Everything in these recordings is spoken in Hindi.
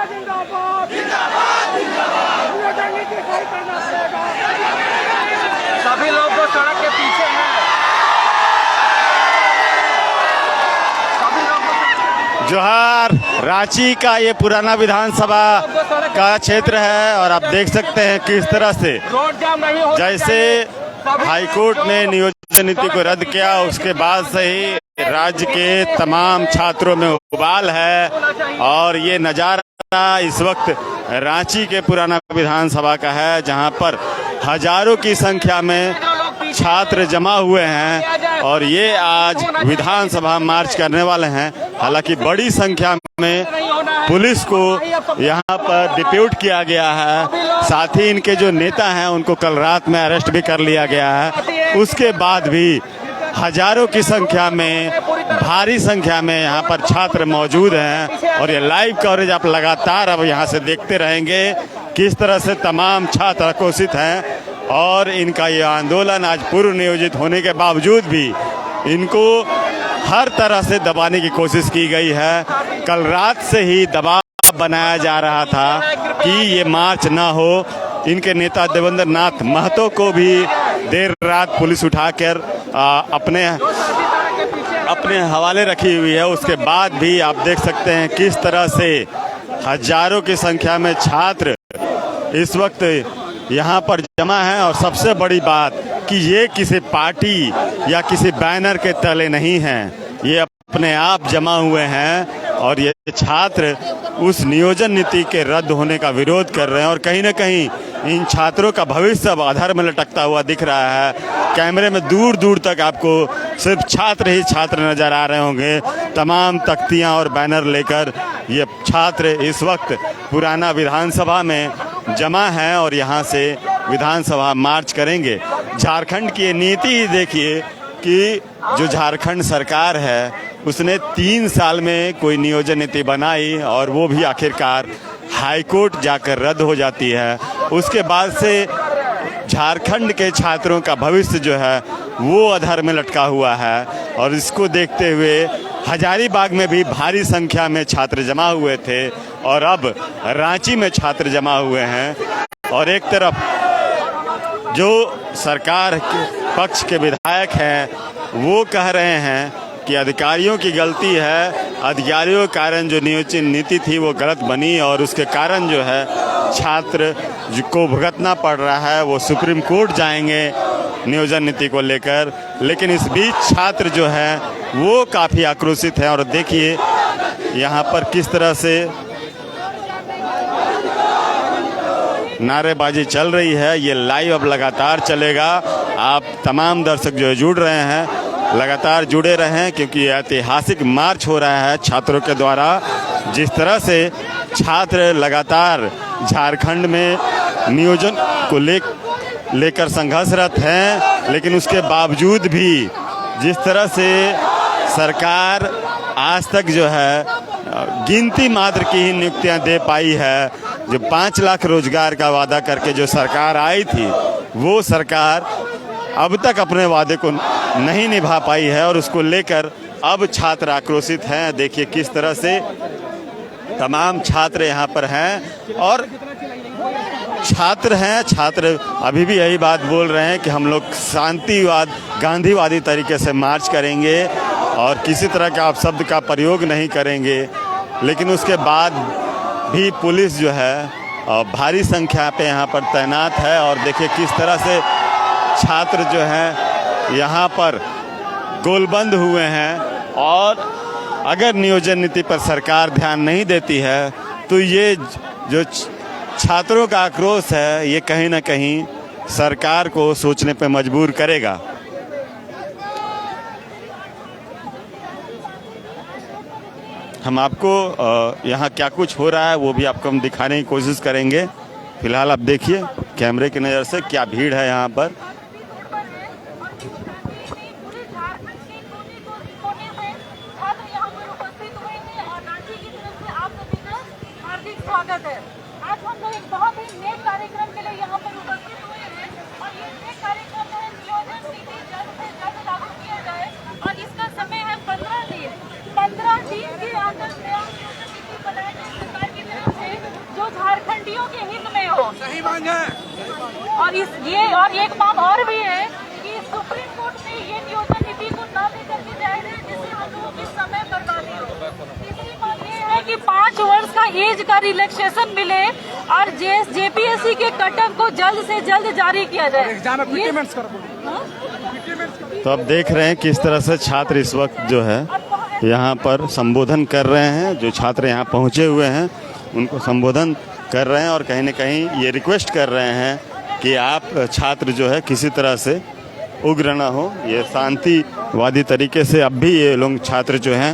जिंदाबाद जिंदाबाद जिंदाबाद। नियोजन नीति सही करना पड़ेगा। सभी लोग जो सड़क के पीछे हैं, जोहार। रांची का ये पुराना विधानसभा का क्षेत्र है और आप देख सकते हैं किस तरह से रोड जाम नहीं हो जैसे हाईकोर्ट ने नियोजन नीति को रद्द किया, उसके बाद से ही राज्य के तमाम छात्रों में उबाल है। और ये नज़ारा इस वक्त रांची के पुराना विधानसभा का है, जहां पर हजारों की संख्या में छात्र जमा हुए हैं और ये आज विधानसभा मार्च करने वाले हैं। हालांकि बड़ी संख्या में पुलिस को यहाँ पर डिप्यूट किया गया है, साथ ही इनके जो नेता हैं उनको कल रात में अरेस्ट भी कर लिया गया है। उसके बाद भी हजारों की संख्या में, भारी संख्या में यहाँ पर छात्र मौजूद हैं और ये लाइव कवरेज आप लगातार अब यहाँ से देखते रहेंगे किस तरह से तमाम छात्र आक्रोशित हैं। और इनका ये आंदोलन आज पूर्व नियोजित होने के बावजूद भी इनको हर तरह से दबाने की कोशिश की गई है। कल रात से ही दबाव बनाया जा रहा था कि ये मार्च ना हो। इनके नेता देवेंद्र नाथ महतो को भी देर रात पुलिस उठाकर अपने हवाले रखी हुई है। उसके बाद भी आप देख सकते हैं किस तरह से हजारों की संख्या में छात्र इस वक्त यहाँ पर जमा हैं। और सबसे बड़ी बात कि ये किसी पार्टी या किसी बैनर के तले नहीं हैं, ये अपने आप जमा हुए हैं और ये छात्र उस नियोजन नीति के रद्द होने का विरोध कर रहे हैं। और कहीं ना कहीं इन छात्रों का भविष्य अब आधार में लटकता हुआ दिख रहा है। कैमरे में दूर दूर तक आपको सिर्फ छात्र ही छात्र नजर आ रहे होंगे। तमाम तख्तियां और बैनर लेकर ये छात्र इस वक्त पुराना विधानसभा में जमा हैं और यहाँ से विधानसभा मार्च करेंगे। झारखंड की ये नीति देखिए कि जो झारखंड सरकार है उसने 3 साल में कोई नियोजन नीति बनाई और वो भी आखिरकार हाईकोर्ट जाकर रद्द हो जाती है। उसके बाद से झारखंड के छात्रों का भविष्य जो है वो अधर में लटका हुआ है। और इसको देखते हुए हजारीबाग में भी भारी संख्या में छात्र जमा हुए थे और अब रांची में छात्र जमा हुए हैं। और एक तरफ जो सरकार के पक्ष के विधायक हैं वो कह रहे हैं कि अधिकारियों की गलती है, अधिकारियों के कारण जो नियोजन नीति थी वो गलत बनी और उसके कारण जो है छात्र को भुगतना पड़ रहा है। वो सुप्रीम कोर्ट जाएंगे नियोजन नीति को लेकर। लेकिन इस बीच छात्र जो है वो काफ़ी आक्रोशित हैं और देखिए यहाँ पर किस तरह से नारेबाजी चल रही है। ये लाइव अब लगातार चलेगा। आप तमाम दर्शक जो जुड़ रहे हैं लगातार जुड़े रहें क्योंकि ये ऐतिहासिक मार्च हो रहा है छात्रों के द्वारा। जिस तरह से छात्र लगातार झारखंड में नियोजन को लेकर संघर्षरत हैं, लेकिन उसके बावजूद भी जिस तरह से सरकार आज तक जो है गिनती मात्र की ही नियुक्तियां दे पाई है। जो 5 लाख रोजगार का वादा करके जो सरकार आई थी वो सरकार अब तक अपने वादे को नहीं निभा पाई है और उसको लेकर अब छात्र आक्रोशित हैं। देखिए किस तरह से तमाम छात्र यहाँ पर हैं और छात्र अभी भी यही बात बोल रहे हैं कि हम लोग शांतिवाद गांधीवादी तरीके से मार्च करेंगे और किसी तरह का अपशब्द का प्रयोग नहीं करेंगे। लेकिन उसके बाद भी पुलिस जो है भारी संख्या पे यहाँ पर तैनात है और देखिए किस तरह से छात्र जो हैं यहाँ पर गोलबंद हुए हैं। और अगर नियोजन नीति पर सरकार ध्यान नहीं देती है तो ये जो छात्रों का आक्रोश है ये कहीं ना कहीं सरकार को सोचने पे मजबूर करेगा। हम आपको यहाँ क्या कुछ हो रहा है वो भी आपको हम दिखाने की कोशिश करेंगे। फिलहाल आप देखिए कैमरे की नज़र से क्या भीड़ है यहाँ पर। आज हम लोग एक बहुत ही नेक कार्यक्रम के लिए यहाँ पर उपस्थित हुए हैं और ये नेक कार्यक्रम है नियोजन नीति जल्द से जल्द लागू किया जाए और इसका समय है 15 दिन। 15 दिन के अंदर नया नियोजन नीति बनाया जाए सरकार की तरफ से बेटियों के हित में हो। सही मांग है। और एक मांग और भी है कि सुप्रीम कोर्ट में ये नियोजन नीति को न लेकर के जाए जिससे हम लोगों की समय बर्बादी हो। तीसरी मांग ये है कि 5 वर्ष का एज का रिलैक्सेशन मिले और जेपीएससी के कटअप को जल्द से जल्द जारी किया जाए। तो अब देख रहे हैं किस तरह से छात्र इस वक्त जो है यहाँ पर संबोधन कर रहे हैं। जो छात्र यहाँ पहुँचे हुए हैं उनको संबोधन कर रहे हैं और कहीं न कहीं ये रिक्वेस्ट कर रहे हैं कि आप छात्र जो है किसी तरह से उग्र न हो। ये शांतिवादी तरीके से अब भी ये लोग छात्र जो हैं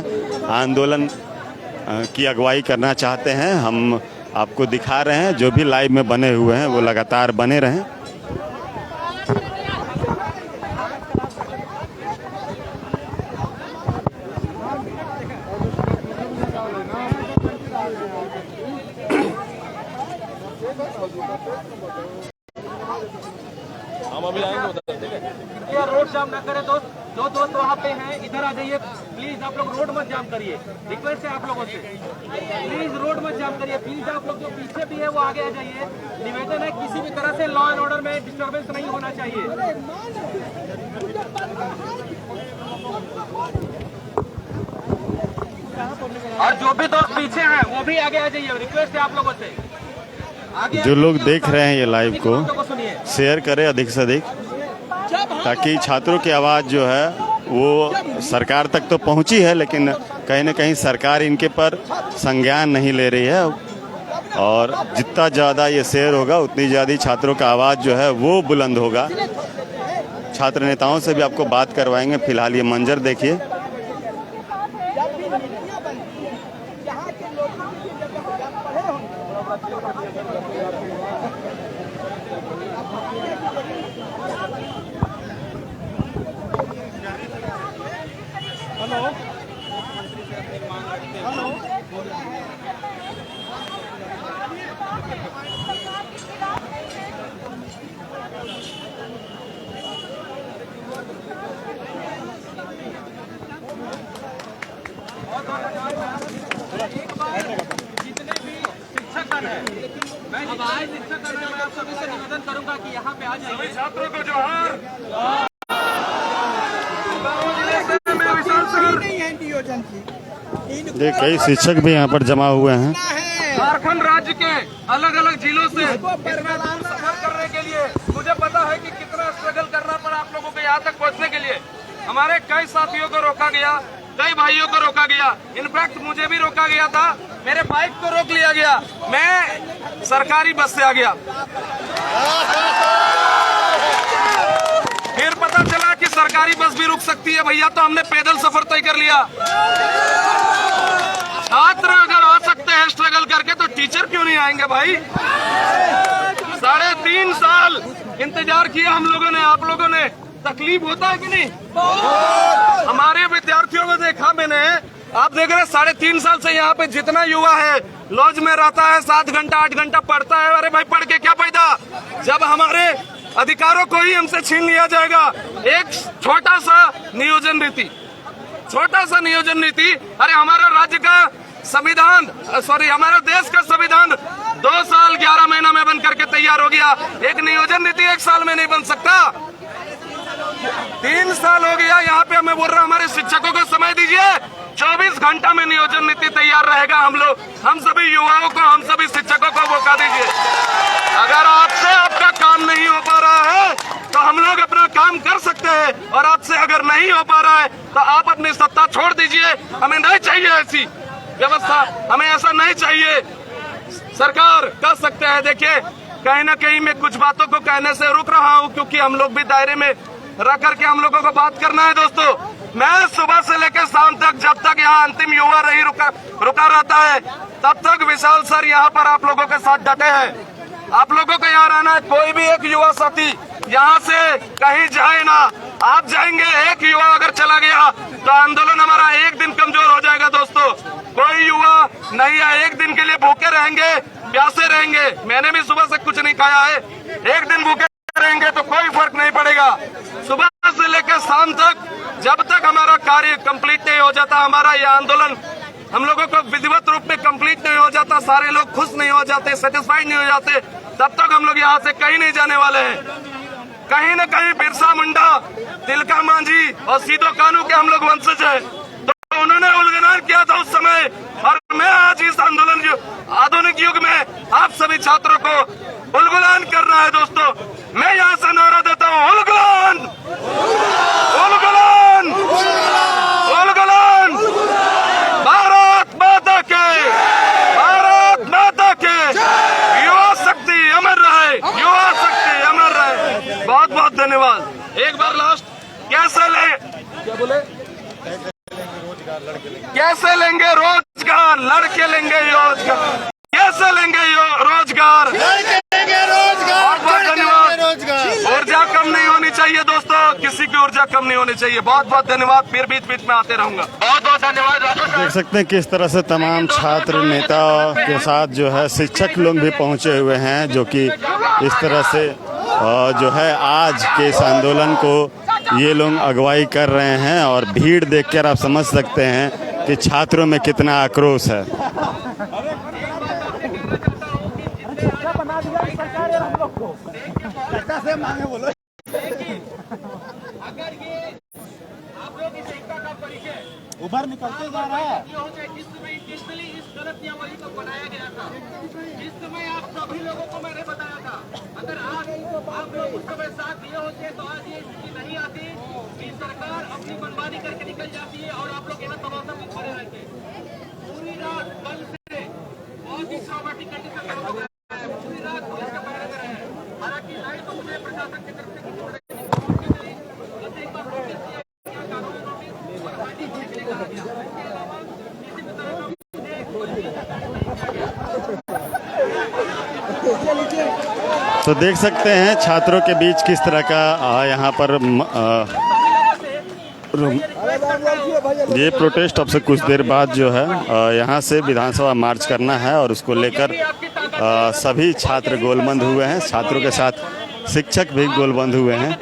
आंदोलन की अगुवाई करना चाहते हैं। हम आपको दिखा रहे हैं, जो भी लाइव में बने हुए हैं वो लगातार बने रहें। हम अभी आएंगे उधर, ठीक है? रोड जाम ना करें दोस्त, जो दोस्त वहाँ पे हैं इधर आ जाइए प्लीज। आप लोग रोड मत जाम करिए, रिक्वेस्ट है आप लोगों से, प्लीज रोड मत जाम करिए प्लीज। आप लोग जो पीछे भी है वो आगे आ जाइए। निवेदन है किसी भी तरह से लॉ एंड ऑर्डर में डिस्टर्बेंस नहीं होना चाहिए। और जो भी दोस्त पीछे हैं वो भी आगे आ जाइए, रिक्वेस्ट है आप लोगों से। जो लोग देख रहे हैं ये लाइव को शेयर करें अधिक से अधिक, ताकि छात्रों की आवाज़ जो है वो सरकार तक तो पहुंची है लेकिन कहीं ना कहीं सरकार इनके पर संज्ञान नहीं ले रही है। और जितना ज़्यादा ये शेयर होगा उतनी ज़्यादा छात्रों का आवाज़ जो है वो बुलंद होगा। छात्र नेताओं से भी आपको बात करवाएंगे। फिलहाल ये मंजर देखिए। जितने भी शिक्षकगण हैं, मैं आप सभी से निवेदन करूंगा कि यहाँ पे आ जाइए। छात्रों को जोहार। कई शिक्षक भी यहाँ पर जमा हुए हैं। झारखंड राज्य के अलग अलग जिलों से इतना दूर सफर करने के लिए मुझे पता है कि कितना स्ट्रगल करना पड़ा आप लोगों को यहाँ तक पहुँचने के लिए। हमारे कई साथियों को रोका गया, कई भाइयों को रोका गया, इनफैक्ट मुझे भी रोका गया था। मेरे बाइक को रोक लिया गया, मैं सरकारी बस से आ गया। फिर पता चला कि सरकारी बस भी रुक सकती है भैया, तो हमने पैदल सफर तय कर लिया। छात्र अगर आ सकते हैं स्ट्रगल करके तो टीचर क्यों नहीं आएंगे भाई? 3.5 साल इंतजार किया हम लोगों ने, आप लोगों ने। तकलीफ होता है कि नहीं? हमारे विद्यार्थियों को देखा मैंने, आप देख रहे हैं 3.5 साल से यहाँ पे जितना युवा है लॉज में रहता है, 7 घंटा 8 घंटा पढ़ता है। अरे भाई पढ़ के क्या फायदा जब हमारे अधिकारों को ही हमसे छीन लिया जाएगा। एक छोटा सा नियोजन नीति, अरे हमारा राज्य का संविधान, हमारा देश का संविधान 2 साल 11 महीना में बन करके तैयार हो गया। एक नियोजन नीति 1 साल में नहीं बन सकता। 3 साल हो गया यहाँ पे। मैं बोल रहा हूँ हमारे शिक्षकों को समय दीजिए, 24 घंटा में नियोजन नीति तैयार रहेगा। हम सभी युवाओं को, हम सभी शिक्षकों को मौका दीजिए। अगर आपसे आपका काम नहीं हो पा रहा है तो हम लोग अपना काम कर सकते हैं, और आपसे अगर नहीं हो पा रहा है तो आप अपनी सत्ता छोड़ दीजिए। हमें नहीं चाहिए ऐसी व्यवस्था, हमें ऐसा नहीं चाहिए। सरकार कर सकते हैं। देखिए कहीं ना कहीं मैं कुछ बातों को कहने से रुक रहा हूँ क्योंकि हम लोग भी दायरे में रह करके हम लोगों को बात करना है। दोस्तों, मैं सुबह से लेकर शाम तक, जब तक यहाँ अंतिम युवा नहीं रुका रहता है, तब तक विशाल सर यहाँ पर आप लोगों के साथ डटे हैं। आप लोगों को यहाँ रहना है। कोई भी एक युवा साथी यहाँ से कहीं जाए ना। आप जाएंगे, एक युवा अगर चला गया तो आंदोलन हमारा एक दिन कमजोर हो जाएगा। दोस्तों, कोई युवा नहीं है, एक दिन के लिए भूखे रहेंगे, प्यासे रहेंगे। मैंने भी सुबह से कुछ नहीं खाया है। एक दिन भूखे रहेंगे तो कोई फर्क नहीं पड़ेगा। सुबह से लेकर शाम तक, जब तक हमारा कार्य कंप्लीट नहीं हो जाता, हमारा ये आंदोलन हम लोगों को विधिवत रूप में कंप्लीट नहीं हो जाता, सारे लोग खुश नहीं हो जाते, सेटिस्फाइड नहीं हो जाते, तब तक हम लोग यहाँ से कहीं नहीं जाने वाले हैं। कहीं न कहीं बिरसा मुंडा, तिलका मांझी और सीधो कानू के हम लोग वंशज हैं, तो उन्होंने उल्लंघन किया था उस समय। और मैं आज इस आंदोलन आधुनिक युग में आप सभी छात्रों को उल्लंघन करना है दोस्तों। मैं यहाँ से नारा देता हूँ, उल्लंघन, उल्लंघन, उल्लंघन। भारत माता के, भारत माता के। युवा शक्ति अमर रहे, युवा शक्ति अमर रहे। बहुत बहुत धन्यवाद। एक बार लास्ट, कैसे लेंगे रोजगार, लड़के लेंगे रोजगार, कैसे लेंगे रोजगार, बहुत बहुत धन्यवाद। ऊर्जा कम नहीं होनी चाहिए दोस्तों, किसी की ऊर्जा कम नहीं होनी चाहिए। बहुत बहुत धन्यवाद, फिर बीच बीच में आते रहूंगा। बहुत बहुत धन्यवाद। देख सकते हैं किस तरह से तमाम छात्र नेता के साथ जो है शिक्षक लोग भी पहुंचे हुए हैं, जो कि इस तरह से जो है आज के इस आंदोलन को ये लोग अगुवाई कर रहे हैं। और भीड़ देखकर आप समझ सकते हैं कि छात्रों में कितना आक्रोश है। उभर निकलते जा रहा है। जिस समय इस गलत नियमावली को बनाया गया था, जिस समय आप सभी लोगों को मैंने बताया था, अगर आज आप लोग उस समय साथ दिए होते तो आज ये स्थिति नहीं आती कि सरकार अपनी मनमानी करके निकल जाती है और आप लोग यहाँ तमाशा में खड़े रहते। पूरी रात कल से बहुत ही ट्रॉमेटिक कंडीशन में हो गया है, पूरी रात पुलिस का पहरा कर रहे हैं। हालांकि लाइट तो मुझे प्रशासन की तरफ से एक बार नोटिस किया गया, कानूनी नोटिस और पार्टी को निकले कहा गया। इसके अलावा किसी भी तरह का तो देख सकते हैं छात्रों के बीच किस तरह का यहाँ पर ये प्रोटेस्ट अब से कुछ देर बाद जो है यहाँ से विधानसभा मार्च करना है और उसको लेकर सभी छात्र गोलबंद हुए हैं। छात्रों के साथ शिक्षक भी गोलबंद हुए हैं।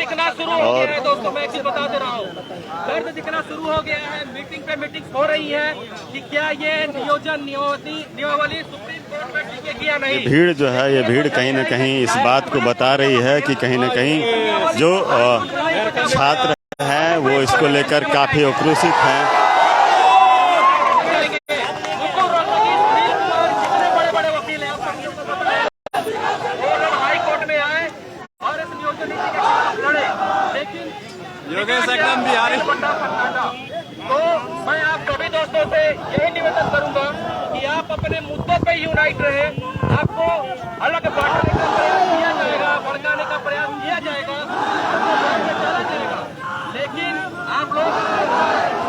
और दोस्तों मैं एक चीज बता दे रहा हूँ, दर्द दिखना शुरू हो गया है। मीटिंग पे मीटिंग हो रही है कि क्या ये नियमावली सुप्रीम कोर्ट में ठीक है कि या नहीं। भीड़ जो है ये भीड़ कहीं न कहीं इस बात को बता रही है कि कहीं न कहीं जो छात्र हैं वो इसको लेकर काफी आक्रोशित हैं। बड़े वकील हैं हाई कोर्ट में आए और इस नियोजन नीति के खिलाफ लड़े, लेकिन योगेश एकदम बिहारी। तो मैं आप सभी दोस्तों से यही निवेदन करूंगा कि आप अपने मुद्दों पे यूनाइट रहे। आपको अलग बांटने का प्रयास किया जाएगा, भड़काने का प्रयास किया जाएगा, चला जाएगा, लेकिन आप लोग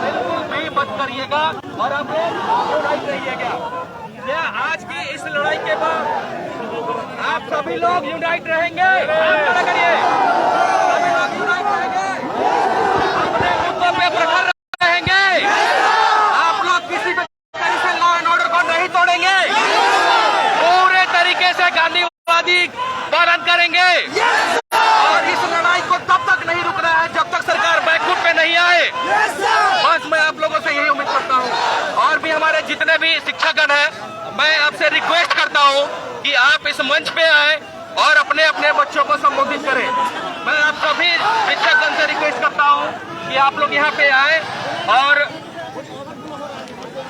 बिल्कुल भी मत करिएगा और आप लोग यूनाइट रहिएगा। क्या आज की इस लड़ाई के बाद आप सभी लोग यूनाइट रहेंगे? आप खड़ा करिए, सभी लोग यूनाइट रहेंगे, अपने मुद्दों पे प्रखर रहेंगे। आप लोग किसी भी तरह से लॉ एंड ऑर्डर को नहीं तोड़ेंगे, पूरे तरीके से गांधीवादी पालन करेंगे। और इस लड़ाई को तब तक नहीं रुकना है जब तक सरकार बैकफुट पे नहीं आए। बस मैं आप लोगों से यही उम्मीद करता हूँ। और भी हमारे जितने भी शिक्षकगण हैं, मैं आपसे रिक्वेस्ट करता हूँ कि आप इस मंच पे आए और अपने अपने बच्चों को संबोधित करें। मैं आप सभी शिक्षकगण से रिक्वेस्ट करता हूँ कि आप लोग यहाँ पे आए और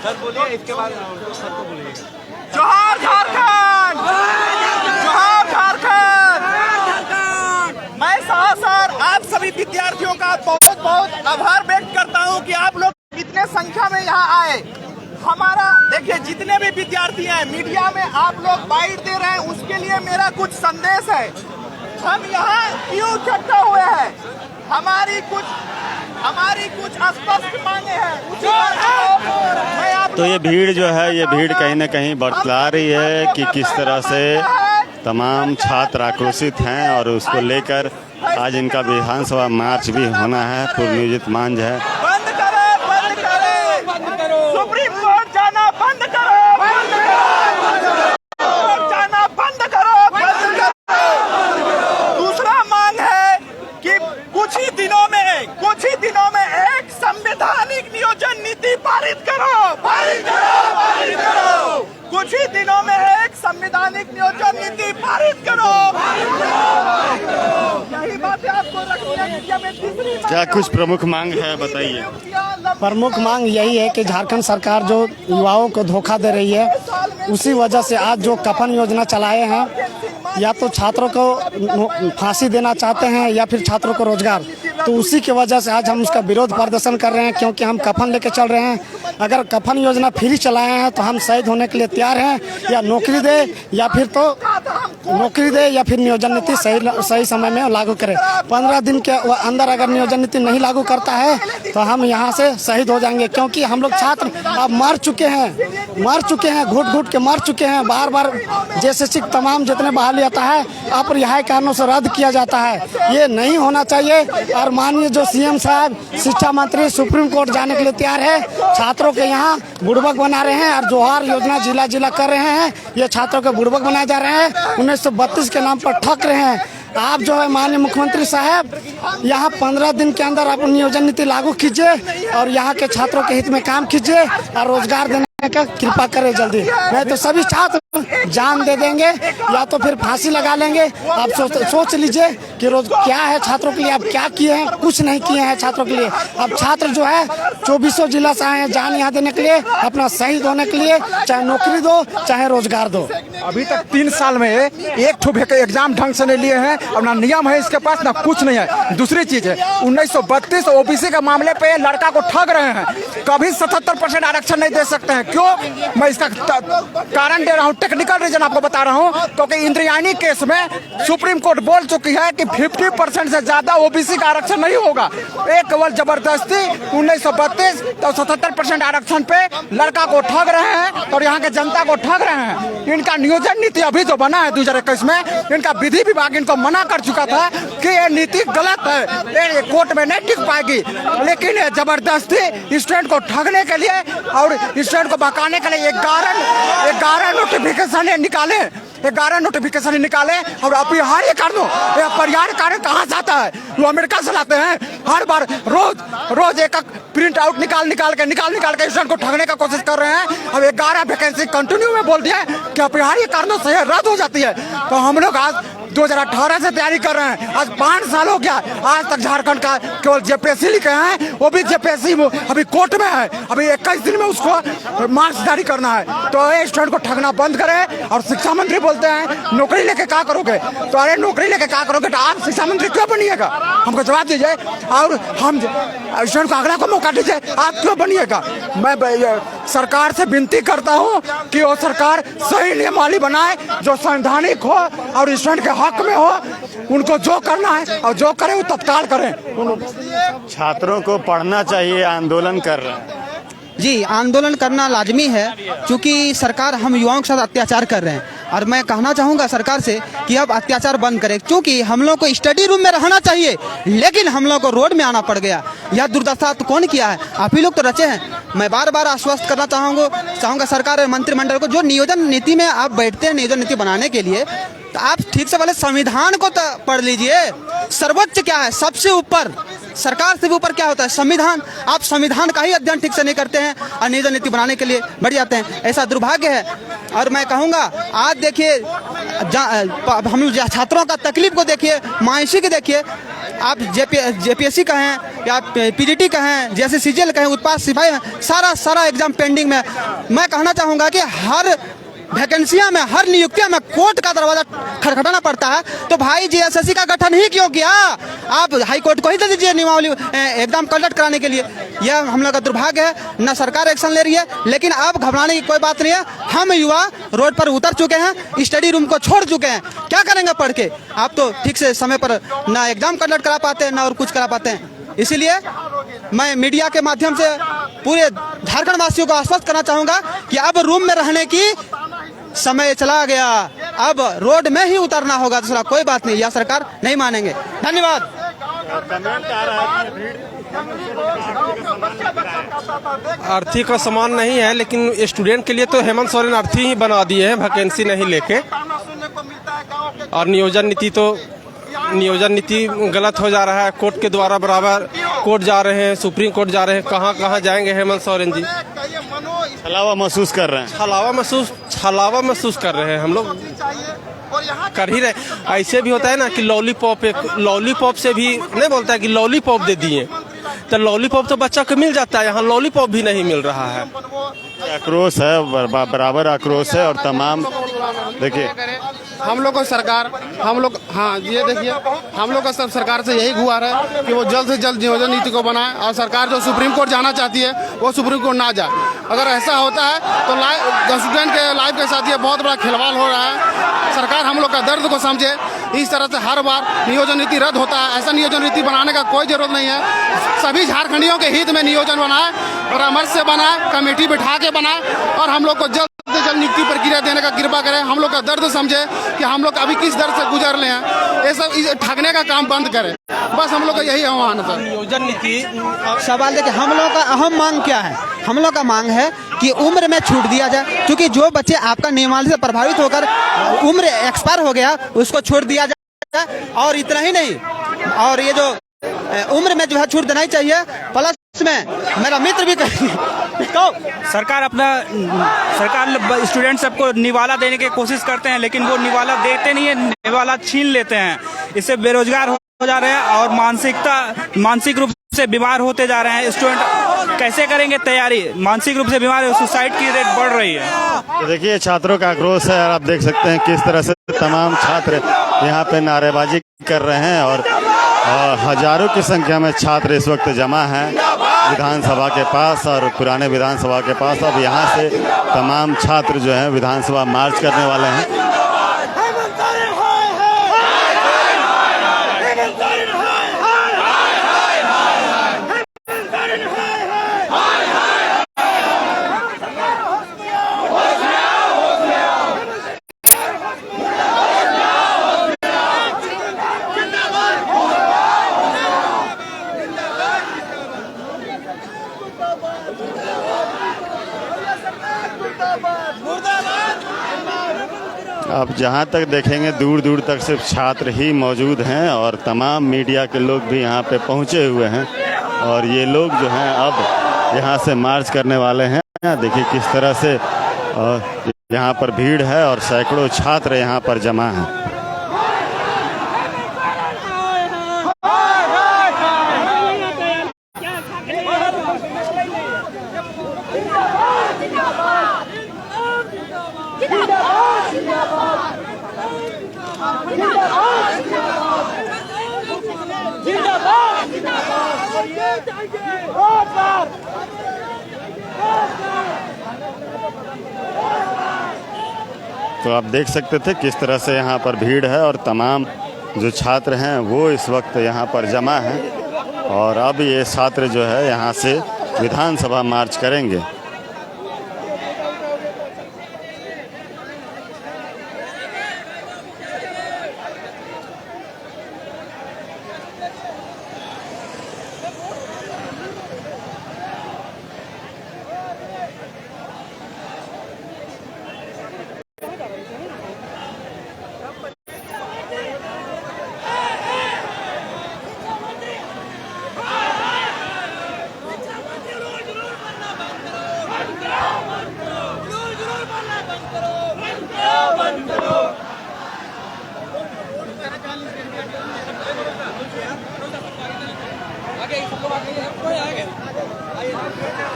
सर बोलिए, इसके बाद सर को बोलिए। जोहार झारखंड, जोहार झारखंड। मैं सर आप सभी विद्यार्थियों का बहुत बहुत आभार व्यक्त करता हूं कि आप लोग इतने संख्या में यहाँ आए। हमारा देखिए जितने भी विद्यार्थी हैं, मीडिया में आप लोग बाइट दे रहे हैं, उसके लिए मेरा कुछ संदेश है। हम यहाँ क्यों इकट्ठा हुए हैं? हमारी कुछ स्पष्ट मांगे हैं। तो ये भीड़ जो है ये भीड़ कहीं न कहीं बतला रही है कि किस तरह से तमाम छात्र आक्रोशित हैं और उसको लेकर आज इनका विधानसभा मार्च भी होना है। पूर्व नियोजित मांझ है। बंद करो, सुप्रीम कोर्ट जाना बंद करो, जाना बंद करो। दूसरा मांग है कि कुछ ही दिनों में एक संवैधानिक नियोजन नीति पारित करो। नागरिक नियोजन नीति पारित करो। यही बातें आपको रखनी है। इंडिया में तीसरी क्या कुछ प्रमुख मांग है, बताइए। प्रमुख मांग यही है कि झारखंड सरकार जो युवाओं को धोखा दे रही है, उसी वजह से आज जो कफन योजना चलाए हैं, या तो छात्रों को फांसी देना चाहते हैं या फिर छात्रों को रोजगार, तो उसी की वजह से आज हम उसका विरोध प्रदर्शन कर रहे हैं, क्योंकि हम कफन लेके चल रहे हैं। अगर कफन योजना फ्री चलाए हैं तो हम शहीद होने के लिए तैयार हैं, या नौकरी दे या फिर नियोजन नीति सही समय में लागू करें। 15 दिन के अंदर अगर नियोजन नीति नहीं लागू करता है तो हम यहाँ से शहीद हो जाएंगे, क्योंकि हम लोग छात्र अब मर चुके हैं, घुट घुट के मर चुके हैं। बार बार JSS तमाम जितने बहाली आता है अपरिहार्य कारणों से रद्द किया जाता है। ये नहीं होना चाहिए। और माननीय जो CM साहब, शिक्षा मंत्री सुप्रीम कोर्ट जाने के लिए तैयार है। छात्रों के यहाँ बुड़बक बना रहे हैं और जोहार योजना जिला जिला कर रहे हैं। ये छात्रों के बुड़बक बनाए जा रहे हैं, 1932 के नाम पर ठग रहे हैं। आप जो है माननीय मुख्यमंत्री साहब, यहाँ 15 दिन के अंदर आप नियोजन नीति लागू कीजिए और यहाँ के छात्रों के हित में काम कीजिए और रोजगार देने का कृपा करें जल्दी, नहीं तो सभी छात्र जान दे देंगे या तो फिर फांसी लगा लेंगे। आप सोच लीजिए कि रोज क्या है छात्रों के लिए, आप क्या किए हैं? कुछ नहीं किए हैं छात्रों के लिए। अब छात्र जो है 2400 जिला से आए हैं जान यहाँ देने के लिए, अपना शहीद होने के लिए, चाहे नौकरी दो चाहे रोजगार दो। अभी तक 3 साल में एक ठो एग्जाम ढंग से नहीं लिए हैं और ना नियम है इसके पास, ना कुछ नहीं है। दूसरी चीज है 1932 OBC के मामले पे लड़का को ठग रहे हैं, कभी 77% आरक्षण नहीं दे सकते हैं। क्यों? मैं इसका कारण दे रहा हूँ, टेक्निकल रीजन आपको बता रहा हूँ, क्योंकि इंद्रयानी केस में सुप्रीम कोर्ट बोल चुकी है कि 50% से ज्यादा OBC का आरक्षण नहीं होगा। एक केवल जबरदस्ती 1932 तो 77% आरक्षण पे लड़का को ठग रहे हैं और यहाँ के जनता को ठग रहे हैं। इनका नियोजन नीति अभी जो बना है 2021 में, इनका विधि विभाग इनको मना कर चुका था कि ये नीति गलत है, ये कोर्ट में नहीं टिक पाएगी। लेकिन ये जबरदस्ती स्टूडेंट को ठगने के लिए और स्टूडेंट को बहकाने के लिए 11 नोटिफिकेशन निकाले, 11 नोटिफिकेशन निकाले और अपरिहार्य कारणों, अपरिहार्य कारण कहाँ से आता है? वो अमेरिका से लाते हैं। हर बार रोज एक प्रिंट आउट निकाल के स्टूडेंट को ठगने का कोशिश कर रहे हैं। अब 11 वैकेंसी कंटिन्यू में बोल दिया कि अपरिहार्य कारणों से रद्द हो जाती है। तो हम लोग आज 2018 से तैयारी कर रहे हैं, आज 5 साल हो गया, आज तक झारखंड का केवल JPSC लिखे हैं, वो भी JPSC अभी कोर्ट में है, अभी 21 दिन में उसको मार्क्स जारी करना है। तो ये स्टूडेंट को ठगना बंद करें। और शिक्षा मंत्री बोलते हैं नौकरी लेके क्या करोगे? तो अरे नौकरी लेके क्या करोगे तो आप शिक्षा मंत्री क्यों बनिएगा? हमको जवाब दीजिए और हम स्टूडेंट को अगला को मौका दीजिए, आप क्यों बनिएगा? मैं सरकार से विनती करता हूँ कि वो सरकार सही नियमावली बनाए जो संवैधानिक हो और स्टूडेंट के हक में हो। उनको जो करना है और जो करें वो तत्काल करें। छात्रों को पढ़ना चाहिए, आंदोलन कर रहे हैं। जी, आंदोलन करना लाजमी है, क्योंकि सरकार हम युवाओं के साथ अत्याचार कर रहे हैं। और मैं कहना चाहूँगा सरकार से कि अब अत्याचार बंद करें, क्योंकि हम लोग को स्टडी रूम में रहना चाहिए, लेकिन हम लोग को रोड में आना पड़ गया। यह दुर्दशा तो कौन किया है? आप ही लोग तो रचे हैं। मैं बार बार आश्वस्त करना चाहूँगा सरकार और मंत्रिमंडल को, जो नियोजन नीति में आप बैठते हैं नियोजन नीति बनाने के लिए, तो आप ठीक से पहले संविधान को पढ़ लीजिए। सर्वोच्च क्या है? सबसे ऊपर, सरकार से भी ऊपर क्या होता है? संविधान। आप संविधान का ही अध्ययन ठीक से नहीं करते हैं और नियोजन नीति बनाने के लिए बढ़ जाते हैं, ऐसा दुर्भाग्य है। और मैं कहूँगा आज देखिए हम छात्रों का तकलीफ को देखिए, मायूसी को देखिए। आप JPSC कहें या PGT कहें, जैसे CGL कहें, उत्पाद सिपाही हैं, सारा एग्जाम पेंडिंग में। मैं कहना चाहूँगा कि हर वैकेंसियां में, हर नियुक्तियां में कोर्ट का दरवाजा खटखटाना पड़ता है। तो भाई JSSC का गठन ही क्यों किया? आप हाई कोर्ट को ही दे दीजिए नियमावली एग्जाम कंडक्ट कराने के लिए। यह हम लोग का दुर्भाग्य है। न सरकार एक्शन ले रही है, लेकिन अब घबराने की कोई बात नहीं है। हम युवा रोड पर उतर चुके हैं, स्टडी रूम को छोड़ चुके हैं। क्या करेंगे पढ़ के? आप तो ठीक से समय पर ना एग्जाम कंडक्ट करा पाते हैं, ना और कुछ करा पाते हैं। इसीलिए मैं मीडिया के माध्यम से पूरे झारखंड वासियों को आश्वस्त करना चाहूँगा कि अब रूम में रहने की समय चला गया, अब रोड में ही उतरना होगा। दूसरा कोई बात नहीं, यह सरकार नहीं मानेंगे। धन्यवाद। अर्थी का समान नहीं है, लेकिन स्टूडेंट के लिए तो हेमंत सोरेन अर्थी ही बना दिए हैं, वैकेंसी नहीं लेके। और नियोजन नीति गलत हो जा रहा है, कोर्ट के द्वारा बराबर कोर्ट जा रहे हैं, सुप्रीम कोर्ट जा रहे हैं। कहाँ जाएंगे हेमंत सोरेन जी? छलावा महसूस कर रहे हैं। छलावा महसूस हलावा महसूस कर रहे हैं हम लोग, कर ही रहे। ऐसे भी होता है ना कि लॉलीपॉप से भी नहीं बोलता है कि लॉलीपॉप दे दिए, तो लॉलीपॉप तो बच्चा को मिल जाता है, यहाँ लॉलीपॉप भी नहीं मिल रहा है। आक्रोश है, बराबर आक्रोश है। और तमाम देखिए हम लोग को सरकार, हम लोग, हाँ ये देखिए, हम लोग का सब सरकार से यही गुहार है कि वो जल्द से जल्द नियोजन नीति को बनाए और सरकार जो सुप्रीम कोर्ट जाना चाहती है वो सुप्रीम कोर्ट ना जाए। अगर ऐसा होता है तो स्टूडेंट के लाइफ के साथ ये बहुत बड़ा खिलवाड़ हो रहा है। सरकार हम लोग का दर्द को समझे। इस तरह से हर बार नियोजन नीति रद्द होता है, ऐसा नियोजन नीति बनाने का कोई जरूरत नहीं है। सभी झारखंडियों के हित में नियोजन बनाए, परामर्श से बनाए, कमेटी बिठा के बनाए और हम लोग को जल्द से जल्द नियुक्ति प्रक्रिया देने का कृपा करें। हम लोग का दर्द समझे कि हम लोग अभी किस दर्द से गुजर रहे हैं। ये सब ठगने का काम बंद करें, बस हम लोग का यही आह्वान है। नियोजन नीति सवाल देखिए, हम लोग का अहम मांग क्या है? हम लोग का मांग है कि उम्र में छूट दिया जाए, क्योंकि जो बच्चे आपका नियमावली से प्रभावित होकर उम्र एक्सपायर हो गया उसको छोड़ दिया जाए। और इतना ही नहीं, और ये जो उम्र में जो है छूट देना ही चाहिए। प्लस में मेरा मित्र भी तो सरकार स्टूडेंट सबको निवाला देने की कोशिश करते हैं, लेकिन वो निवाला देते नहीं है, निवाला छीन लेते हैं। इससे बेरोजगार हो जा रहे हैं और मानसिक रूप से बीमार होते जा रहे हैं। स्टूडेंट कैसे करेंगे तैयारी? मानसिक रूप से बीमार, सुसाइड की रेट बढ़ रही है। तो देखिए छात्रों का आक्रोश है और आप देख सकते हैं किस तरह से तमाम छात्र यहाँ पे नारेबाजी कर रहे हैं और हजारों की संख्या में छात्र इस वक्त जमा हैं विधानसभा के पास और पुराने विधानसभा के पास। अब यहाँ से तमाम छात्र जो हैं विधानसभा मार्च करने वाले हैं। अब जहाँ तक देखेंगे दूर दूर तक सिर्फ छात्र ही मौजूद हैं और तमाम मीडिया के लोग भी यहाँ पे पहुँचे हुए हैं और ये लोग जो हैं अब यहाँ से मार्च करने वाले हैं। देखिए किस तरह से यहाँ पर भीड़ है और सैकड़ों छात्र यहाँ पर जमा हैं। तो आप देख सकते थे किस तरह से यहाँ पर भीड़ है और तमाम जो छात्र हैं वो इस वक्त यहाँ पर जमा हैं और अब ये छात्र जो है यहाँ से विधानसभा मार्च करेंगे।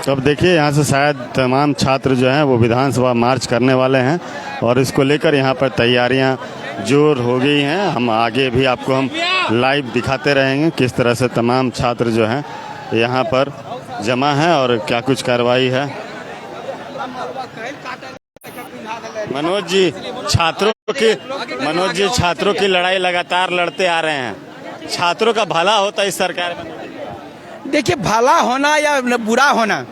तो अब देखिए यहाँ से शायद तमाम छात्र जो हैं वो विधानसभा मार्च करने वाले हैं और इसको लेकर यहाँ पर तैयारियाँ जोर हो गई हैं। हम आगे भी आपको हम लाइव दिखाते रहेंगे किस तरह से तमाम छात्र जो हैं यहाँ पर जमा हैं और क्या कुछ कार्रवाई है। मनोज जी छात्रों की लड़ाई लगातार लड़ते आ रहे हैं। छात्रों का भला होता है इस सरकार में? देखिए, भला होना या बुरा होना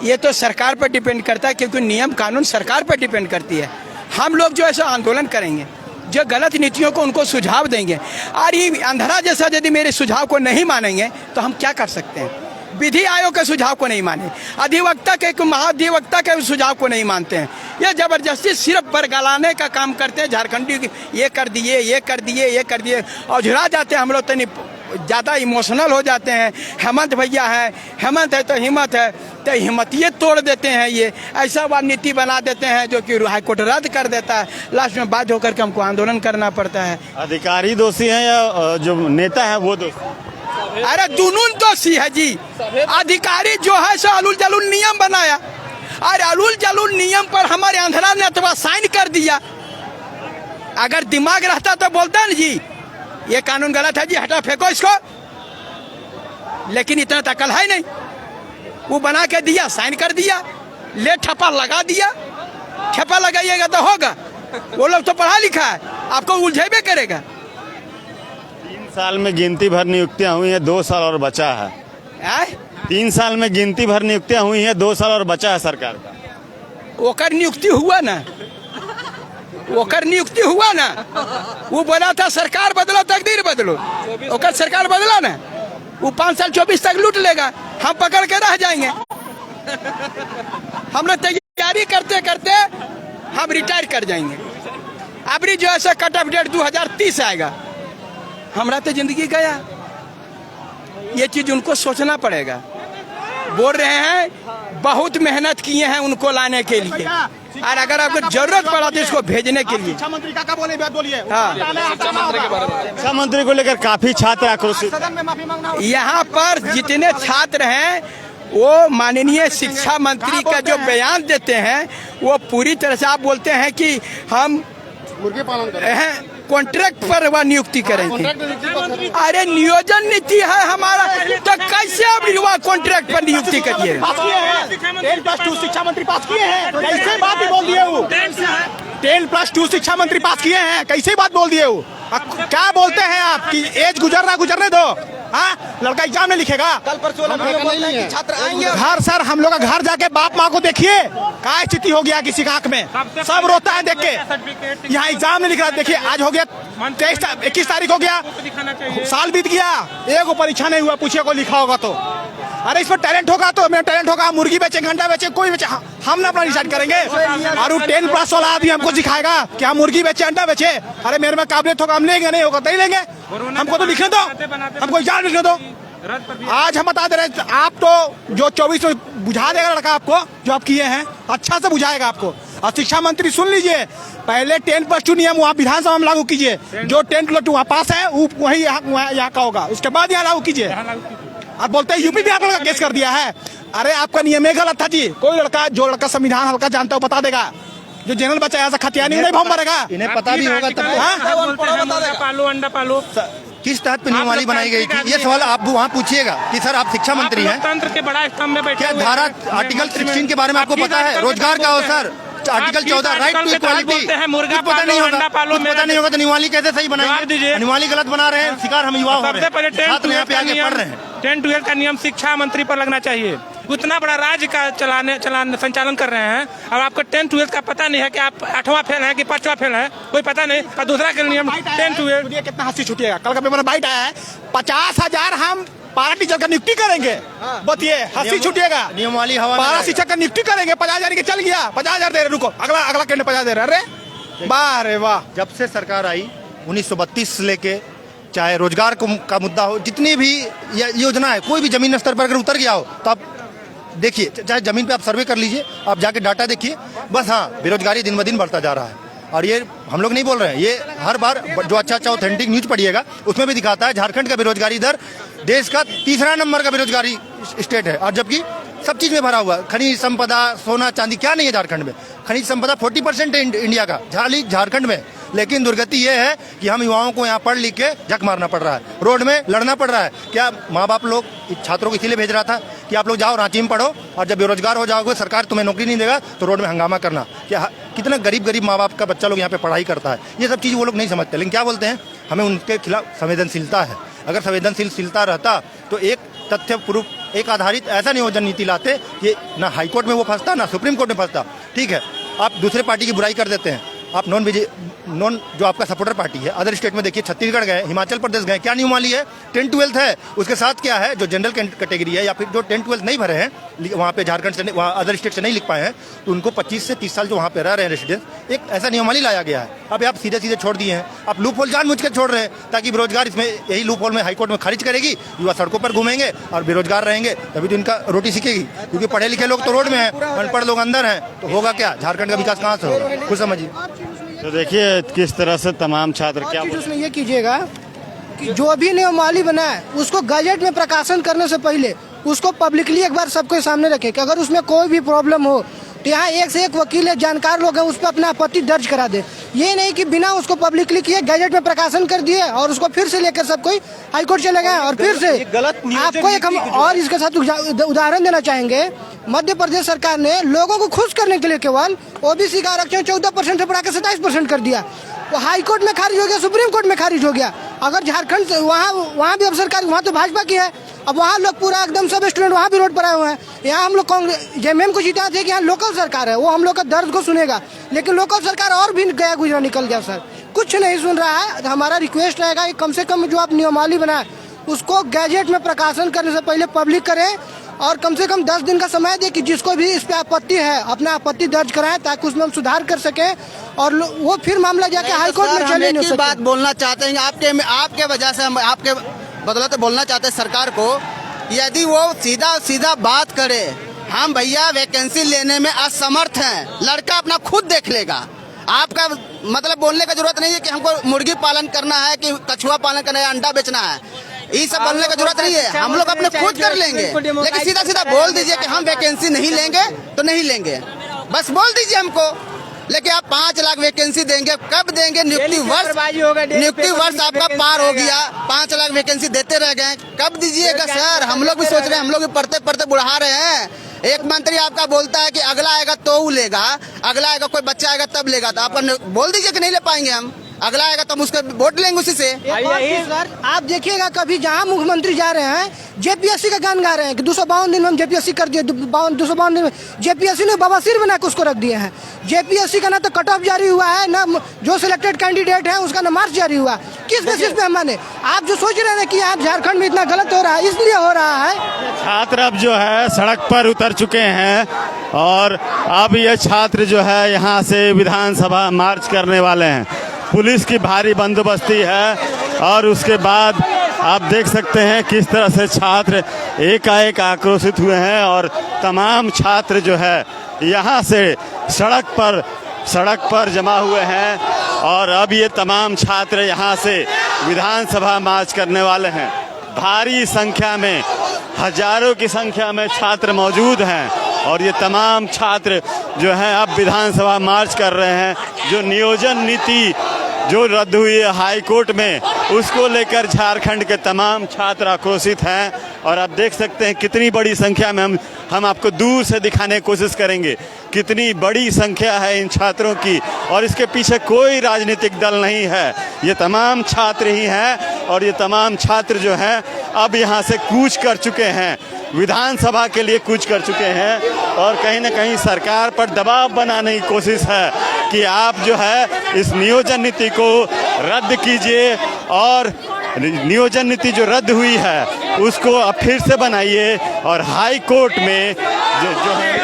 ये तो सरकार पर डिपेंड करता है, क्योंकि नियम कानून सरकार पर डिपेंड करती है। हम लोग जो ऐसा आंदोलन करेंगे, जो गलत नीतियों को उनको सुझाव देंगे, और ये अंधरा जैसा यदि मेरे सुझाव को नहीं मानेंगे तो हम क्या कर सकते हैं? विधि आयोग के सुझाव को नहीं माने, अधिवक्ता के महाधिवक्ता के सुझाव को नहीं मानते हैं। ये जबरदस्ती सिर्फ बरगलाने का काम करते हैं। झारखंडी ये कर दिए और झुरा जाते हैं। हम लोग तो ज़्यादा इमोशनल हो जाते हैं। हेमंत भैया है, हेमंत है तो हिम्मत है, तो हिम्मतिये तोड़ देते हैं। ये ऐसा बात नीति बना देते हैं जो कि हाईकोर्ट रद्द कर देता है, लास्ट में बाध्य होकर के हमको आंदोलन करना पड़ता है। अधिकारी दोषी हैं या जो नेता है वो दोषी? अरे दोनों दोषी है जी। अधिकारी जो है सो अलूल जलूल नियम बनाया और अलूल जलूल नियम पर हमारे आंध्रा ने अथवा साइन कर दिया। अगर दिमाग रहता तो बोलता ना जी ये कानून गलत है जी, हटा फेंको इसको, लेकिन इतना तकल है नहीं। वो बना के दिया, साइन कर दिया, ले ठप्पा लगा दिया। ठप्पा लगाइएगा तो होगा, वो लोग तो पढ़ा लिखा है, आपको उलझेबे करेगा। 3 साल में गिनती भर नियुक्तियां हुई हैं, 2 साल और बचा है। 3 साल में गिनती भर नियुक्तियां हुई हैं, 2 साल और बचा है सरकार का। ओकर नियुक्ति हुआ ना, ओकर नियुक्ति हुआ ना। वो बोला था सरकार बदलो तकदीर बदलो, ओकर सरकार बदला ना। वो 5 साल 24 तक लूट लेगा, हम पकड़ के रह जाएंगे। हम लोग तैयारी करते करते हम रिटायर कर जाएंगे। अभी जो ऐसा कट ऑफ डेट 2030 आएगा, हमारा तो जिंदगी गया। ये चीज उनको सोचना पड़ेगा। बोल रहे हैं बहुत मेहनत किए हैं उनको लाने के लिए, और अगर आपको जरूरत पड़ा तो इसको भेजने के लिए। शिक्षा मंत्री का बोले बात बोलिए। हाँ, शिक्षा मंत्री को लेकर काफी छात्र आक्रोशित। सदन में माफी मांगना होगा। यहाँ पर जितने छात्र हैं वो माननीय शिक्षा मंत्री का जो बयान देते हैं वो पूरी तरह से आप बोलते हैं कि हम मुर्गी पालन करें, कॉन्ट्रैक्ट पर वह नियुक्ति करेंगे। अरे नियोजन नीति है हमारा, तो कैसे आप युवा कॉन्ट्रैक्ट पर नियुक्ति करिए? 10+2 शिक्षा मंत्री पास किए हैं, कैसे बात भी बोल दिए वो। 10+2 शिक्षा मंत्री पास किए हैं, कैसे बात बोल दिए वो। क्या बोलते हैं आप कि एज गुजरने दो। हाँ, लड़का एग्जाम में लिखेगा। कल परसों छात्र आएंगे घर सर, हम लोग का घर जाके बाप माँ को देखिए क्या स्थिति हो गया किसी का आंख में, सब रोता है देख के। यहाँ एग्जाम नहीं लिख रहा, देखिए आज हो गया 21 तारीख हो गया, साल बीत गया, एक परीक्षा नहीं हुआ, पूछिए को लिखा होगा तो। अरे इसमें टैलेंट होगा तो मेरा टैलेंट होगा, मुर्गी बेचे, घंटा बेचे, कोई बेचे, हम ना अपना डिसाइड करेंगे। और 10+ वाला आदमी हमको सिखाएगा कि हम मुर्गी बेचे, अंडा बेचे। अरे मेरे में काबिलियत होगा, हम लेंगे, नहीं होगा तो नहीं लेंगे। हमको तो लिखने दो, हमको एग्जाम लिखने दो। आज हम बता दे रहे, आप तो जो 24 में बुझा देगा लड़का आपको, जो आप किए हैं अच्छा से बुझाएगा आपको। और शिक्षा मंत्री सुन लीजिए, पहले 10+2 नियम वहाँ विधानसभा में लागू कीजिए। जो 10+2 वहाँ पास है वही यहाँ का होगा, उसके बाद यहाँ लागू कीजिए। आप बोलते हैं यूपी भी आप लोग का केस कर दिया है। अरे आपका नियम ही गलत था जी। कोई लड़का जो लड़का संविधान हल्का जानता है बता देगा, जो जनरल बच्चा यहाँ से खतियानी नहीं भम भरेगा। इन्हें पता भी होगा तब पालो अंडा पालो किस तहत नियमावली बनाई गई थी, ये सवाल आप वहाँ पूछिएगा कि सर आप शिक्षा मंत्री हैं, तंत्र के बड़ा स्तंभ में बैठे क्या धारा आर्टिकल 16 के बारे में आपको पता है? रोजगार का हो sir, article 14 right to equality, मुर्गा पता नहीं होगा, पालो, पता नहीं होगा तो नियमावली कैसे सही बनाएंगे? नियमावली गलत बना रहे हैं, शिकार हम युवा हो रहे हैं, छात्र यहाँ पे आगे पढ़ रहे हैं। 10-12 का नियम शिक्षा मंत्री पर लगना चाहिए। उतना बड़ा राज्य का संचालन कर रहे हैं और आपको 10-12 का पता नहीं है कि आप 8वां फेल है कि 5वां फेल है, कोई पता नहीं। और दूसरा के नियम 10-12 कितना हंसी छुटिएगा। कल का पेपर में बाइट आया है 50,000 हम पारा टीचर का नियुक्ति करेंगे, बताइए हंसी छुटिएगा। नियमावली हवा में पारा शिक्षक का नियुक्ति करेंगे, 50,000 के चल गया, 50,000 दे रहे, रुको अगला कैंड 50 दे रहे। अरे वाह रे वाह। जब से सरकार आई 1932 से लेके, चाहे रोजगार का मुद्दा हो, जितनी भी योजना है, कोई भी जमीन स्तर पर अगर उतर गया हो तो आप देखिए, चाहे जमीन पे आप सर्वे कर लीजिए, आप जाके डाटा देखिए, बस हाँ बेरोजगारी दिन ब दिन बढ़ता जा रहा है। और ये हम लोग नहीं बोल रहे हैं, ये हर बार जो अच्छा ऑथेंटिक न्यूज पढ़िएगा उसमें भी दिखाता है झारखंड का बेरोजगारी दर देश का 3रा नंबर का बेरोजगारी स्टेट है। और जबकि सब चीज में भरा हुआ, खनिज संपदा, सोना चांदी, क्या नहीं है झारखंड में? खनिज संपदा 40% है इंडिया का, झारखंड में। लेकिन दुर्गति ये है कि हम युवाओं को यहाँ पढ़ लिख के झक मारना पड़ रहा है, रोड में लड़ना पड़ रहा है। क्या माँ बाप लोग छात्रों को इसीलिए भेज रहा था कि आप लोग जाओ रांची में पढ़ो, और जब बेरोजगार हो जाओगे, सरकार तुम्हें नौकरी नहीं देगा तो रोड में हंगामा करना। क्या कितना गरीब माँ बाप का बच्चा लोग यहाँ पे पढ़ाई करता है, ये सब चीज़ वो लोग नहीं समझते। लेकिन क्या बोलते हैं, हमें उनके खिलाफ संवेदनशीलता है। अगर संवेदनशीलता रहता तो एक तथ्य प्रूफ, एक आधारित ऐसा नियोजन नीति लाते कि ना हाईकोर्ट में वो फंसता, ना सुप्रीम कोर्ट में फंसता। ठीक है, आप दूसरे पार्टी की बुराई कर देते हैं, आप नॉन जो आपका सपोर्टर पार्टी है, अदर स्टेट में देखिए, छत्तीसगढ़ गए, हिमाचल प्रदेश गए, क्या न्यूमाली है? 10-12 है, उसके साथ क्या है, जो जनरल कैटेगरी है या फिर जो 10-12 नहीं भरे हैं, वहाँ पे झारखंड से, वहाँ अदर स्टेट से नहीं लिख पाए हैं, तो उनको 25 से 30 साल जो वहाँ पे रह रहे हैं रेसिडेंस, एक ऐसा न्यूमाली लाया गया है। अब आप सीधे सीधे छोड़ दिए हैं, आप लूप होल जानबूझ के छोड़ रहे हैं ताकि बेरोजगार, इसमें यही लूप होल में हाईकोर्ट में खारिज करेगी, युवा सड़कों पर घूमेंगे और बेरोजगार रहेंगे, तभी तो इनका रोटी सीखेगी। क्योंकि पढ़े लिखे लोग तो रोड में हैं, अनपढ़ लोग अंदर हैं, तो होगा क्या? झारखंड का विकास कहाँ से होगा? कुछ समझिए। तो देखिए किस तरह से तमाम छात्र क्या उसमें ये कीजिएगा कि जो भी नियमावली बना है उसको गजट में प्रकाशन करने से पहले उसको पब्लिकली एक बार सबके सामने रखें कि अगर उसमें कोई भी प्रॉब्लम हो तो यहाँ एक से एक वकील है, जानकार लोग हैं, उस पर अपना आपत्ति दर्ज करा दे। ये नहीं कि बिना उसको पब्लिकली किए गैजेट में प्रकाशन कर दिए और उसको फिर से लेकर सब कोई हाईकोर्ट चले गए और फिर से आपको एक हम और इसके साथ उदाहरण देना चाहेंगे। मध्य प्रदेश सरकार ने लोगों को खुश करने के लिए केवल ओबीसी का आरक्षण 14% से बढ़ाकर 27% कर दिया। वो हाई कोर्ट में खारिज हो गया, सुप्रीम कोर्ट में खारिज हो गया। अगर झारखंड से वहाँ भी अब सरकार, वहाँ तो भाजपा की है, अब वहाँ लोग पूरा एकदम सब स्टूडेंट वहाँ भी रोड पर आए हुए हैं। यहाँ हम लोग कांग्रेस जेएमएम को जीता थे कि यहाँ लोकल सरकार है, वो हम लोग का दर्द को सुनेगा, लेकिन लोकल सरकार और भी गया गुजरा निकल गया सर, कुछ नहीं सुन रहा है। हमारा रिक्वेस्ट रहेगा कि कम से कम जो आप नियमावली बनाए उसको गैजेट में प्रकाशन करने से पहले पब्लिक करें और कम से कम 10 दिन का समय दे कि जिसको भी इस पे आपत्ति है अपना आपत्ति दर्ज कराएं ताकि उसमें हम सुधार कर सकें और वो फिर मामला जाके हाईकोर्ट में चले। एक बात बोलना चाहते हैं, आपके वजह से हम आपके बदौलत बोलना चाहते हैं सरकार को, यदि वो सीधा बात करे, हम भैया वैकेंसी लेने में असमर्थ हैं, लड़का अपना खुद देख लेगा। आपका मतलब बोलने का जरूरत नहीं है कि हमको मुर्गी पालन करना है कि कछुआ पालन करना है, अंडा बेचना है, ये सब बोलने का जरूरत नहीं है, हम लोग अपने खुद कर लेंगे। लेकिन सीधा बोल दीजिए कि हम वैकेंसी नहीं लेंगे तो नहीं लेंगे, बस बोल दीजिए हमको। लेकिन आप 5 लाख वैकेंसी देंगे, कब देंगे? नियुक्ति वर्ष आपका पार हो गया, 5 लाख वैकेंसी देते रह गए, कब दीजिएगा सर? हम लोग भी सोच रहे हैं, हम लोग भी पढ़ते बुढ़ा रहे हैं। एक मंत्री आपका बोलता है कि अगला आएगा तो वो लेगा, अगला आएगा कोई बच्चा आएगा तब लेगा, तो आप बोल दीजिए कि नहीं ले पाएंगे हम, अगला आएगा तो हम उसका वोट लेंगे उसी से। सर आप देखिएगा कभी जहाँ मुख्यमंत्री जा रहे हैं जेपीएससी का गान गा रहे हैं कि 252 दिन में हम जेपीएससी कर दिए, 252 दिन में जेपीएससी ने बवासीर बना के उसको रख दिए हैं। जेपीएससी का ना तो कट ऑफ जारी हुआ है, ना जो सिलेक्टेड कैंडिडेट है उसका ना मार्क्स जारी हुआ। किस बेसिस पे हम माने? आप जो सोच रहे हैं कि यहाँ झारखंड में इतना गलत हो रहा है, इसलिए हो रहा है। छात्र अब जो है सड़क पर उतर चुके हैं और अब ये छात्र जो है यहाँ से विधानसभा मार्च करने वाले हैं। पुलिस की भारी बंदोबस्ती है और उसके बाद आप देख सकते हैं किस तरह से छात्र एकाएक आक्रोशित हुए हैं और तमाम छात्र जो है यहाँ से सड़क पर जमा हुए हैं और अब ये तमाम छात्र यहाँ से विधानसभा मार्च करने वाले हैं। भारी संख्या में, हजारों की संख्या में छात्र मौजूद हैं और ये तमाम छात्र जो हैं अब विधानसभा मार्च कर रहे हैं। जो नियोजन नीति जो रद्द हुई है हाई कोर्ट में, उसको लेकर झारखंड के तमाम छात्र आक्रोशित हैं और आप देख सकते हैं कितनी बड़ी संख्या में हम आपको दूर से दिखाने की कोशिश करेंगे कितनी बड़ी संख्या है इन छात्रों की और इसके पीछे कोई राजनीतिक दल नहीं है, ये तमाम छात्र ही हैं और ये तमाम छात्र जो हैं अब यहाँ से कूच कर चुके हैं, विधानसभा के लिए कूच कर चुके हैं और कहीं ना कहीं सरकार पर दबाव बनाने की कोशिश है कि आप जो है इस नियोजन नीति को रद्द कीजिए और नियोजन नीति जो रद्द हुई है उसको अब फिर से बनाइए और हाई कोर्ट में जो है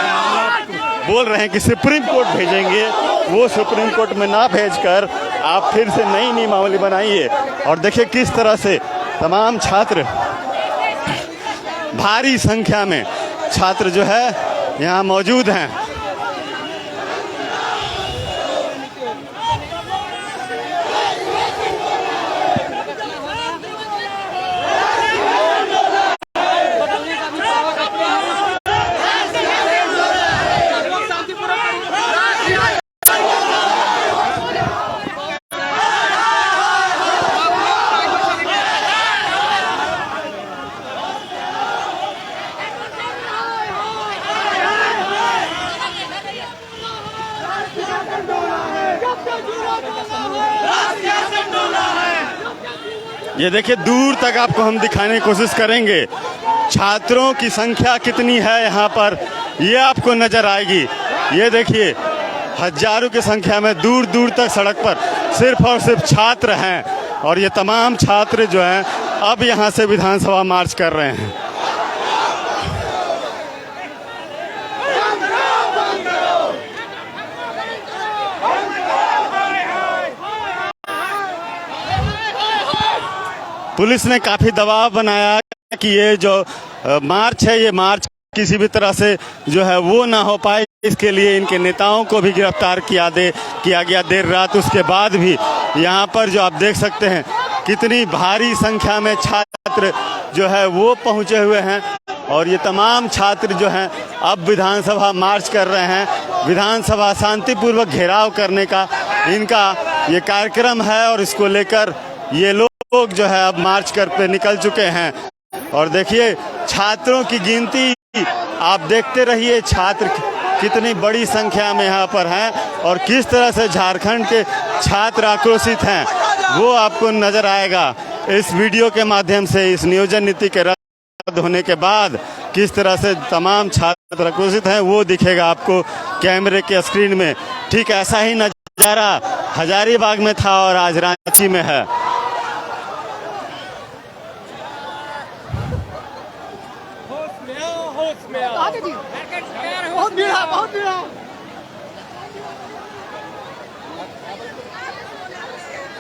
बोल रहे हैं कि सुप्रीम कोर्ट भेजेंगे, वो सुप्रीम कोर्ट में ना भेजकर आप फिर से नई नियमावली बनाइए। और देखिए किस तरह से तमाम छात्र, भारी संख्या में छात्र जो है यहाँ मौजूद हैं। ये देखिए दूर तक आपको हम दिखाने की कोशिश करेंगे छात्रों की संख्या कितनी है यहाँ पर, ये आपको नजर आएगी। ये देखिए हजारों की संख्या में दूर दूर तक सड़क पर सिर्फ और सिर्फ छात्र हैं और ये तमाम छात्र जो हैं अब यहाँ से विधानसभा मार्च कर रहे हैं। पुलिस ने काफी दबाव बनाया कि ये जो मार्च है ये मार्च किसी भी तरह से जो है वो ना हो पाए, इसके लिए इनके नेताओं को भी गिरफ्तार किया गया देर रात। उसके बाद भी यहाँ पर जो आप देख सकते हैं कितनी भारी संख्या में छात्र जो है वो पहुँचे हुए हैं और ये तमाम छात्र जो हैं अब विधानसभा मार्च कर रहे हैं। विधानसभा शांतिपूर्वक घेराव करने का इनका ये कार्यक्रम है और इसको लेकर ये लोग जो है अब मार्च कर पे निकल चुके हैं। और देखिए छात्रों की गिनती आप देखते रहिए, छात्र कितनी बड़ी संख्या में यहाँ पर हैं और किस तरह से झारखंड के छात्र आक्रोशित हैं वो आपको नजर आएगा इस वीडियो के माध्यम से। इस नियोजन नीति के रद्द होने के बाद किस तरह से तमाम छात्र आक्रोशित हैं वो दिखेगा आपको कैमरे के स्क्रीन में। ठीक ऐसा ही नजारा हजारीबाग में था और आज रांची में है।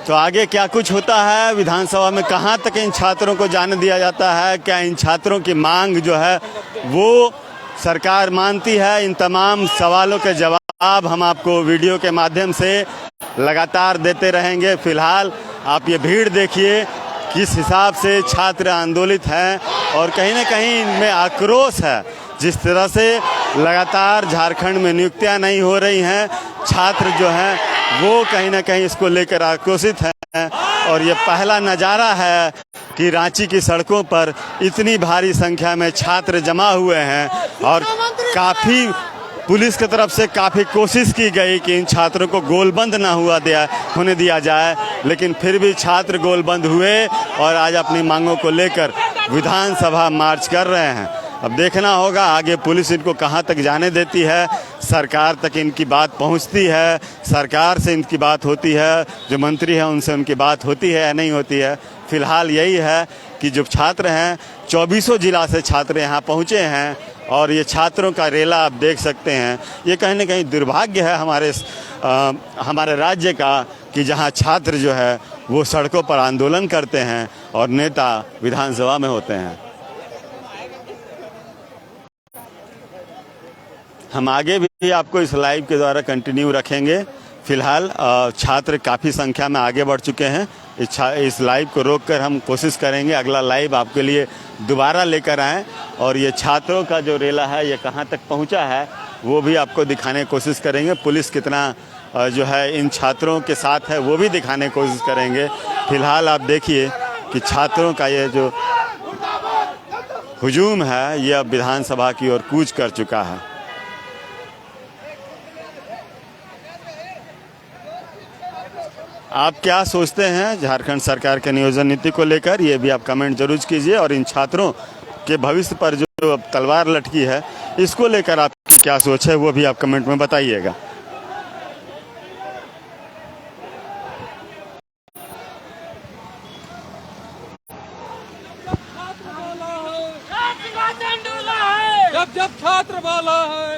तो आगे क्या कुछ होता है विधानसभा में, कहां तक इन छात्रों को जाने दिया जाता है, क्या इन छात्रों की मांग जो है वो सरकार मानती है, इन तमाम सवालों के जवाब हम आपको वीडियो के माध्यम से लगातार देते रहेंगे। फिलहाल आप ये भीड़ देखिए किस हिसाब से छात्र आंदोलित हैं और कहीं ना कहीं इनमें आक्रोश है। जिस तरह से लगातार झारखंड में नियुक्तियां नहीं हो रही हैं, छात्र जो हैं वो कहीं ना कहीं इसको लेकर आक्रोशित हैं और ये पहला नज़ारा है कि रांची की सड़कों पर इतनी भारी संख्या में छात्र जमा हुए हैं और काफ़ी पुलिस की तरफ से काफ़ी कोशिश की गई कि इन छात्रों को गोलबंद ना होने दिया जाए, लेकिन फिर भी छात्र गोलबंद हुए और आज अपनी मांगों को लेकर विधानसभा मार्च कर रहे हैं। अब देखना होगा आगे पुलिस इनको कहां तक जाने देती है, सरकार तक इनकी बात पहुंचती है, सरकार से इनकी बात होती है, जो मंत्री हैं उनसे उनकी बात होती है या नहीं होती है। फिलहाल यही है कि जो छात्र हैं 24 जिला से छात्र यहाँ पहुँचे हैं और ये छात्रों का रेला आप देख सकते हैं। ये कहीं ना कहीं दुर्भाग्य है हमारे राज्य का कि जहाँ छात्र जो है वो सड़कों पर आंदोलन करते हैं और नेता विधानसभा में होते हैं। हम आगे भी आपको इस लाइव के द्वारा कंटिन्यू रखेंगे। फिलहाल छात्र काफ़ी संख्या में आगे बढ़ चुके हैं। इस लाइव को रोककर हम कोशिश करेंगे अगला लाइव आपके लिए दोबारा लेकर आएँ और ये छात्रों का जो रेला है ये कहाँ तक पहुँचा है वो भी आपको दिखाने की कोशिश करेंगे। पुलिस कितना जो है इन छात्रों के साथ है वो भी दिखाने की कोशिश करेंगे। फिलहाल आप देखिए कि छात्रों का ये जो हुजूम है ये अब विधानसभा की ओर कूच कर चुका है। आप क्या सोचते हैं झारखंड सरकार के नियोजन नीति को लेकर, ये भी आप कमेंट जरूर कीजिए और इन छात्रों के भविष्य पर जो अब तलवार लटकी है इसको लेकर आपकी क्या सोच है वो भी आप कमेंट में बताइएगा। जब छात्र वाला है